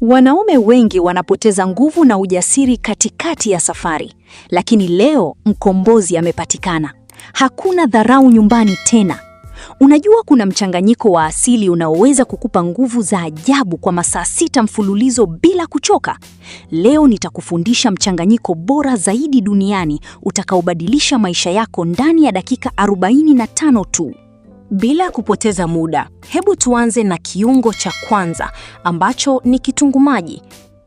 Wanaume wengi wanapoteza nguvu na ujasiri katikati ya safari, lakini leo mkombozi amepatikana. Hakuna dharau nyumbani tena. Unajua kuna mchanganyiko wa asili unaoweza kukupa nguvu za ajabu kwa masaa 6 mfululizo bila kuchoka. Leo nitakufundisha mchanganyiko bora zaidi duniani utakaobadilisha maisha yako ndani ya dakika 45 tu. Bila kupoteza muda, hebu tuanze na kiungo cha kwanza ambacho ni kitunguu maji.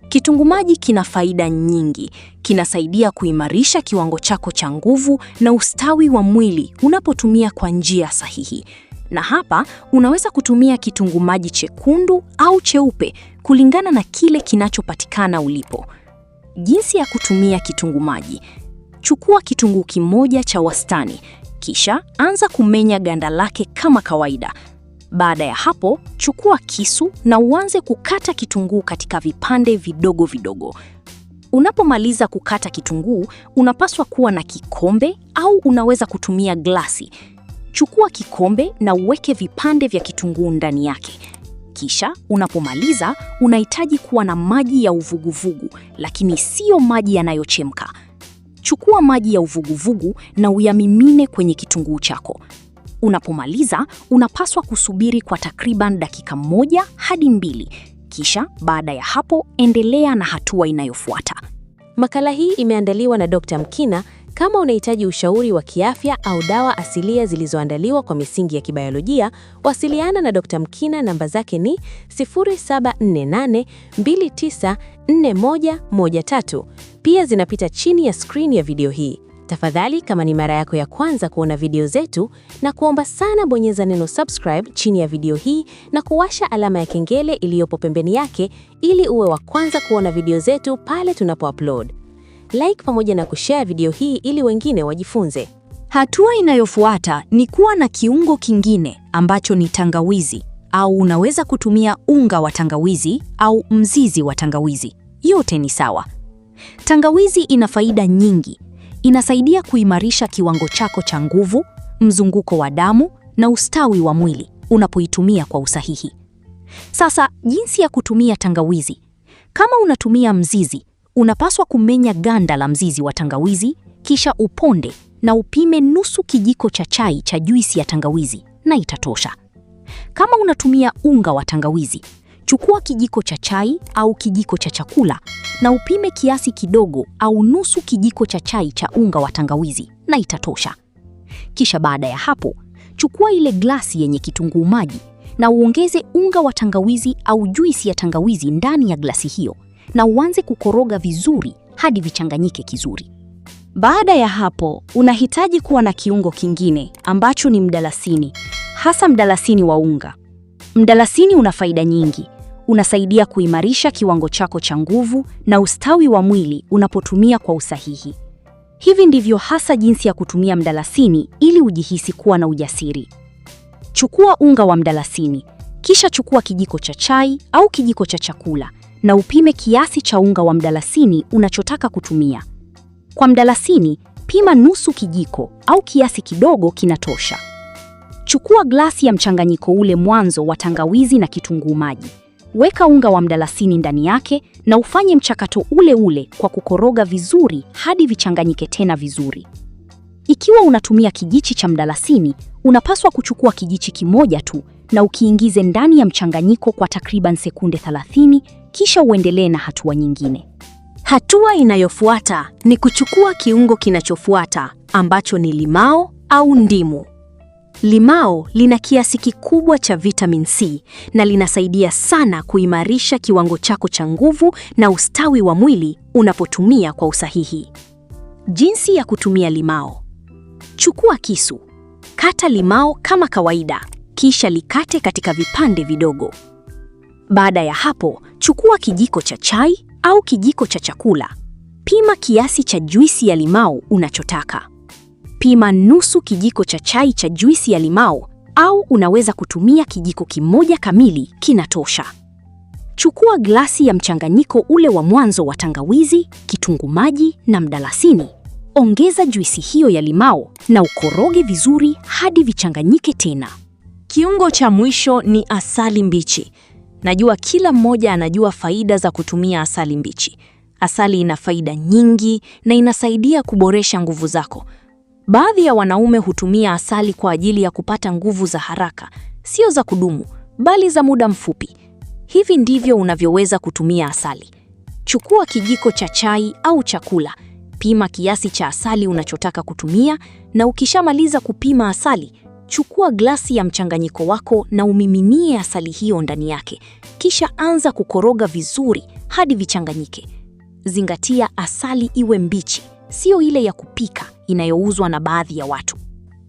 Kitunguu maji kina faida nyingi. Kinasaidia kuimarisha kiwango chako cha nguvu na ustawi wa mwili unapotumia kwa njia sahihi. Na hapa unaweza kutumia kitunguu maji chekundu au cheupe kulingana na kile kinachopatikana ulipo. Jinsi ya kutumia kitunguu maji. Chukua kitunguu kimoja cha wastani. Kisha anza kumenya ganda lake kama kawaida. Baada ya hapo, chukua kisu na uanze kukata kitunguu katika vipande vidogo vidogo. Unapomaliza kukata kitunguu, unapaswa kuwa na kikombe au unaweza kutumia glasi. Chukua kikombe na uweke vipande vya kitunguu ndani yake. Kisha, unapomaliza, unahitaji kuwa na maji ya uvuguvugu, lakini sio maji yanayochemka. Chukua maji ya uvuguvugu na uyamimine kwenye kitunguu chako. Unapomaliza, unapaswa kusubiri kwa takriban dakika 1 hadi 2. Kisha, baada ya hapo, endelea na hatua inayofuata. Makala hii imeandaliwa na Dr. Mkina. Kama unahitaji ushauri wa kiafya au dawa asilia zilizoandaliwa kwa misingi ya kibiolojia, wasiliana na Dr. Mkina. Namba zake ni 0748294113. Pia zinapita chini ya screen ya video hii. Tafadhali, kama ni mara yako ya kwanza kuona video zetu, na kuomba sana bonyeza neno subscribe chini ya video hii na kuwasha alama ya kengele iliyopo pembeni yake ili uwe wa kwanza kuona video zetu pale tunapo-upload. Like pamoja na kushare video hii ili wengine wajifunze. Hatua inayofuata ni kuwa na kiungo kingine ambacho ni tangawizi, au unaweza kutumia unga wa tangawizi au mzizi wa tangawizi. Yote ni sawa. Tangawizi ina faida nyingi. Inasaidia kuimarisha kiwango chako cha nguvu, mzunguko wa damu na ustawi wa mwili unapoitumia kwa usahihi. Sasa, jinsi ya kutumia tangawizi. Kama unatumia mzizi, unapaswa kumenya ganda la mzizi wa tangawizi, kisha uponde na upime nusu kijiko cha chai cha juisi ya tangawizi na itatosha. Kama unatumia unga wa tangawizi, chukua kijiko cha chai au kijiko cha chakula na upime kiasi kidogo au nusu kijiko cha chai cha unga wa tangawizi na itatosha. Kisha baada ya hapo, chukua ile glasi yenye kitunguu maji na uongeze unga wa tangawizi au juisi ya tangawizi ndani ya glasi hiyo na uanze kukoroga vizuri hadi vichanganyike kizuri. Baada ya hapo, unahitaji kuwa na kiungo kingine ambacho ni mdalasini, hasa mdalasini wa unga. Mdalasini una faida nyingi. Unasaidia kuimarisha kiwango chako cha nguvu na ustawi wa mwili unapotumia kwa usahihi. Hivi ndivyo hasa jinsi ya kutumia mdalasini ili ujihisi kuwa na ujasiri. Chukua unga wa mdalasini, kisha chukua kijiko cha chai au kijiko cha chakula na upime kiasi cha unga wa mdalasini unachotaka kutumia. Kwa mdalasini, pima nusu kijiko au kiasi kidogo kinatosha. Chukua glasi ya mchanganyiko ule mwanzo wa tangawizi na kitunguu maji. Weka unga wa mdalasini ndani yake na ufanye mchakato ule ule kwa kukoroga vizuri hadi vichanganyike tena vizuri. Ikiwa unatumia kijiti cha mdalasini, unapaswa kuchukua kijiti kimoja tu na ukiingize ndani ya mchanganyiko kwa takriban sekunde 30, kisha uendelee na hatua nyingine. Hatua inayofuata ni kuchukua kiungo kinachofuata ambacho ni limao au ndimu. Limao lina kiasi kikubwa cha vitamin C na linasaidia sana kuimarisha kiwango chako cha nguvu na ustawi wa mwili unapotumia kwa usahihi. Jinsi ya kutumia limao. Chukua kisu. Kata limao kama kawaida, kisha likate katika vipande vidogo. Baada ya hapo, chukua kijiko cha chai au kijiko cha chakula. Pima kiasi cha juisi ya limao unachotaka. Pima nusu kijiko cha chai cha juisi ya limao au unaweza kutumia kijiko kimoja kamili kinatosha. Chukua glasi ya mchanganyiko ule wa mwanzo wa tangawizi, kitunguu maji na mdalasini. Ongeza juisi hiyo ya limao na ukoroge vizuri hadi vichanganyike tena. Kiungo cha mwisho ni asali mbichi. Najua kila mmoja anajua faida za kutumia asali mbichi. Asali ina faida nyingi na inasaidia kuboresha nguvu zako. Baadhi ya wanaume hutumia asali kwa ajili ya kupata nguvu za haraka, sio za kudumu, bali za muda mfupi. Hivi ndivyo unavyoweza kutumia asali. Chukua kijiko cha chai au chakula, pima kiasi cha asali unachotaka kutumia, na ukishamaliza kupima asali, chukua glasi ya mchanganyiko wako na umiminie asali hiyo ndani yake. Kisha anza kukoroga vizuri hadi vichanganyike. Zingatia asali iwe mbichi, sio ile ya kupika inayouzwa na baadhi ya watu.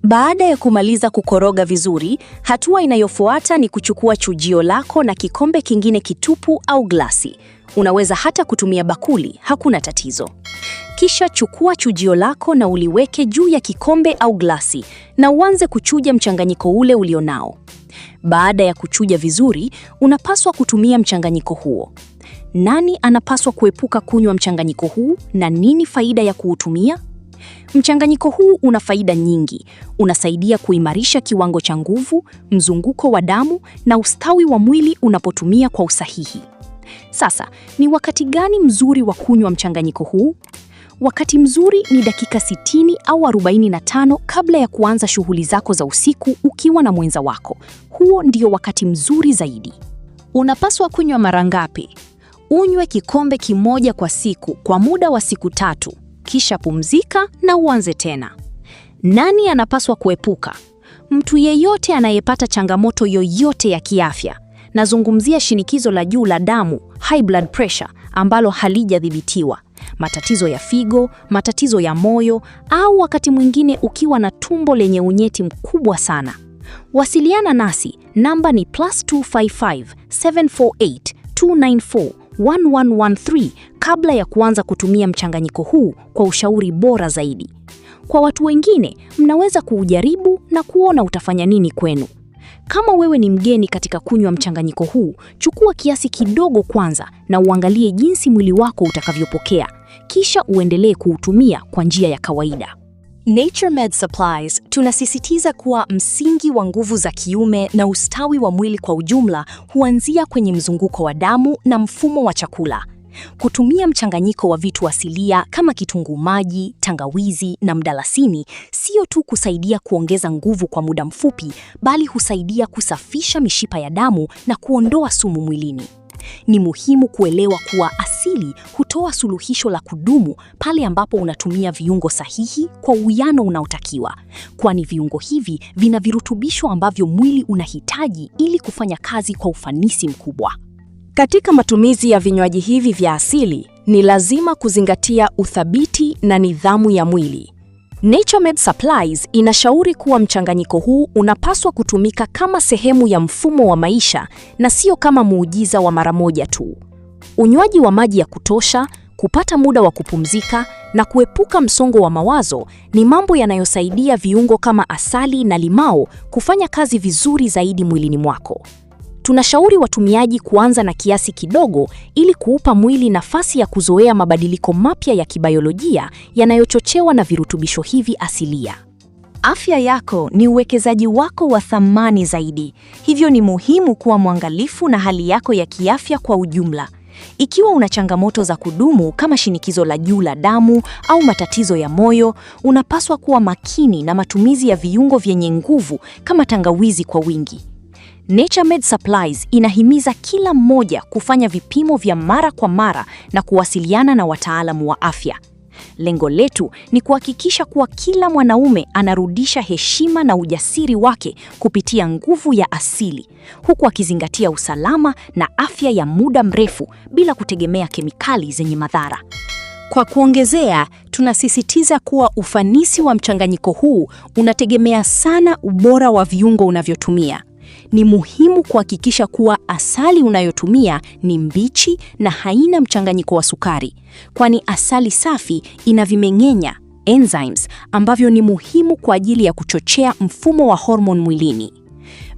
Baada ya kumaliza kukoroga vizuri, hatua inayofuata ni kuchukua chujio lako na kikombe kingine kitupu au glasi. Unaweza hata kutumia bakuli, hakuna tatizo. Kisha chukua chujio lako na uliweke juu ya kikombe au glasi na uanze kuchuja mchanganyiko ule ulionao. Baada ya kuchuja vizuri, unapaswa kutumia mchanganyiko huo. Nani anapaswa kuepuka kunywa mchanganyiko huu na nini faida ya kuutumia? Mchanganyiko huu una faida nyingi. Unasaidia kuimarisha kiwango cha nguvu, mzunguko wa damu na ustawi wa mwili unapotumia kwa usahihi. Sasa, ni wakati gani mzuri wa kunywa mchanganyiko huu? Wakati mzuri ni dakika 60 au 45 kabla ya kuanza shughuli zako za usiku ukiwa na mwenza wako. Huo ndio wakati mzuri zaidi. Unapaswa kunywa mara ngapi? Unywe kikombe kimoja kwa siku kwa muda wa siku 3, kisha pumzika na uanze tena. Nani anapaswa kuepuka? Mtu yeyote anayepata changamoto yoyote ya kiafya. Nazungumzia shinikizo la juu la damu, high blood pressure, ambalo halijadhibitiwa, matatizo ya figo, matatizo ya moyo, au wakati mwingine ukiwa na tumbo lenye unyeti mkubwa sana. Wasiliana nasi, namba ni +255 748 294 1113 kabla ya kuanza kutumia mchanganyiko huu kwa ushauri bora zaidi. Kwa watu wengine, mnaweza kuujaribu na kuona utafanya nini kwenu. Kama wewe ni mgeni katika kunywa mchanganyiko huu, chukua kiasi kidogo kwanza na uangalie jinsi mwili wako utakavyopokea. Kisha uendelee kuutumia kwa njia ya kawaida. Naturemed Supplies tunasisitiza kuwa msingi wa nguvu za kiume na ustawi wa mwili kwa ujumla huanzia kwenye mzunguko wa damu na mfumo wa chakula. Kutumia mchanganyiko wa vitu asilia kama kitunguu maji, tangawizi na mdalasini sio tu kusaidia kuongeza nguvu kwa muda mfupi, bali husaidia kusafisha mishipa ya damu na kuondoa sumu mwilini. Ni muhimu kuelewa kuwa asili hutoa suluhisho la kudumu pale ambapo unatumia viungo sahihi kwa uwiano unaotakiwa, kwani viungo hivi vina virutubisho ambavyo mwili unahitaji ili kufanya kazi kwa ufanisi mkubwa. Katika matumizi ya vinywaji hivi vya asili, ni lazima kuzingatia uthabiti na nidhamu ya mwili. Naturemed Supplies inashauri kuwa mchanganyiko huu unapaswa kutumika kama sehemu ya mfumo wa maisha na sio kama muujiza wa mara moja tu. Unywaji wa maji ya kutosha, kupata muda wa kupumzika na kuepuka msongo wa mawazo ni mambo yanayosaidia viungo kama asali na limao kufanya kazi vizuri zaidi mwilini mwako. Tunashauri watumiaji kuanza na kiasi kidogo ili kuupa mwili nafasi ya kuzoea mabadiliko mapya ya kibiolojia yanayochochewa na virutubisho hivi asilia. Afya yako ni uwekezaji wako wa thamani zaidi, hivyo ni muhimu kuwa mwangalifu na hali yako ya kiafya kwa ujumla. Ikiwa una changamoto za kudumu kama shinikizo la juu la damu au matatizo ya moyo, unapaswa kuwa makini na matumizi ya viungo vyenye nguvu kama tangawizi kwa wingi. Naturemed Supplies inahimiza kila mmoja kufanya vipimo vya mara kwa mara na kuwasiliana na wataalamu wa afya. Lengo letu ni kuhakikisha kuwa kila mwanaume anarudisha heshima na ujasiri wake kupitia nguvu ya asili, huku akizingatia usalama na afya ya muda mrefu bila kutegemea kemikali zenye madhara. Kwa kuongezea, tunasisitiza kuwa ufanisi wa mchanganyiko huu unategemea sana ubora wa viungo unavyotumia. Ni muhimu kuhakikisha kuwa asali unayotumia ni mbichi na haina mchanganyiko wa sukari, kwani asali safi ina vimeng'enya enzymes ambavyo ni muhimu kwa ajili ya kuchochea mfumo wa hormone mwilini.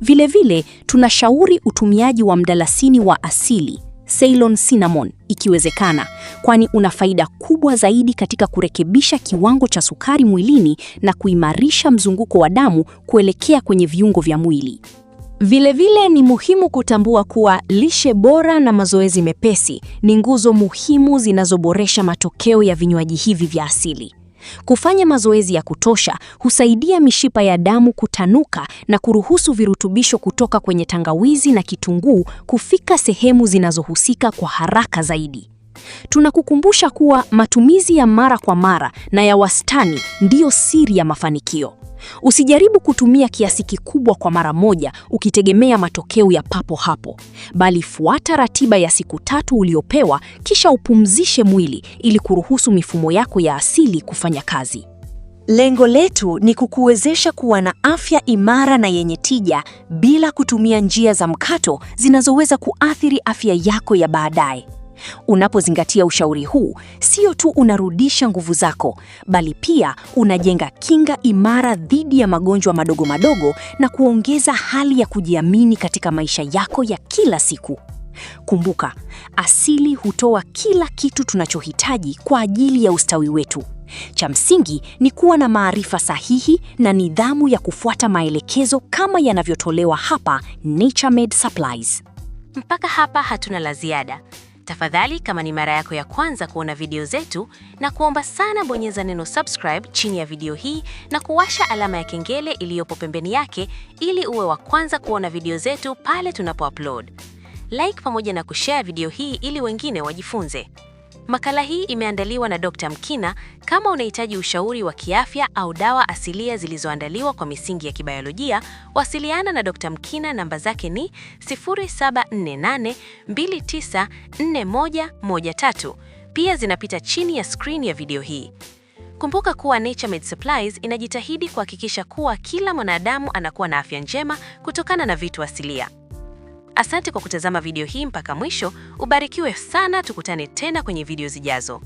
Vilevile, tunashauri utumiaji wa mdalasini wa asili, Ceylon cinnamon, ikiwezekana, kwani una faida kubwa zaidi katika kurekebisha kiwango cha sukari mwilini na kuimarisha mzunguko wa damu kuelekea kwenye viungo vya mwili. Vilevile ni muhimu kutambua kuwa lishe bora na mazoezi mepesi ni nguzo muhimu zinazoboresha matokeo ya vinywaji hivi vya asili. Kufanya mazoezi ya kutosha husaidia mishipa ya damu kutanuka na kuruhusu virutubisho kutoka kwenye tangawizi na kitunguu kufika sehemu zinazohusika kwa haraka zaidi. Tunakukumbusha kuwa matumizi ya mara kwa mara na ya wastani ndiyo siri ya mafanikio. Usijaribu kutumia kiasi kikubwa kwa mara moja ukitegemea matokeo ya papo hapo, bali fuata ratiba ya siku 3 uliopewa, kisha upumzishe mwili ili kuruhusu mifumo yako ya asili kufanya kazi. Lengo letu ni kukuwezesha kuwa na afya imara na yenye tija bila kutumia njia za mkato zinazoweza kuathiri afya yako ya baadaye. Unapozingatia ushauri huu, sio tu unarudisha nguvu zako, bali pia unajenga kinga imara dhidi ya magonjwa madogo madogo na kuongeza hali ya kujiamini katika maisha yako ya kila siku. Kumbuka, asili hutoa kila kitu tunachohitaji kwa ajili ya ustawi wetu. Cha msingi ni kuwa na maarifa sahihi na nidhamu ya kufuata maelekezo kama yanavyotolewa hapa Naturemed Supplies. Mpaka hapa hatuna la ziada. Tafadhali, kama ni mara yako ya kwanza kuona video zetu, na kuomba sana bonyeza neno subscribe chini ya video hii na kuwasha alama ya kengele iliyopo pembeni yake ili uwe wa kwanza kuona video zetu pale tunapo-upload. Like pamoja na kushare video hii ili wengine wajifunze. Makala hii imeandaliwa na Dr. Mkina. Kama unahitaji ushauri wa kiafya au dawa asilia zilizoandaliwa kwa misingi ya kibiolojia, wasiliana na Dr. Mkina. Namba zake ni 0748294113. Pia zinapita chini ya screen ya video hii. Kumbuka kuwa Naturemed Supplies inajitahidi kuhakikisha kuwa kila mwanadamu anakuwa na afya njema kutokana na vitu asilia. Asante kwa kutazama video hii mpaka mwisho. Ubarikiwe sana, tukutane tena kwenye video zijazo.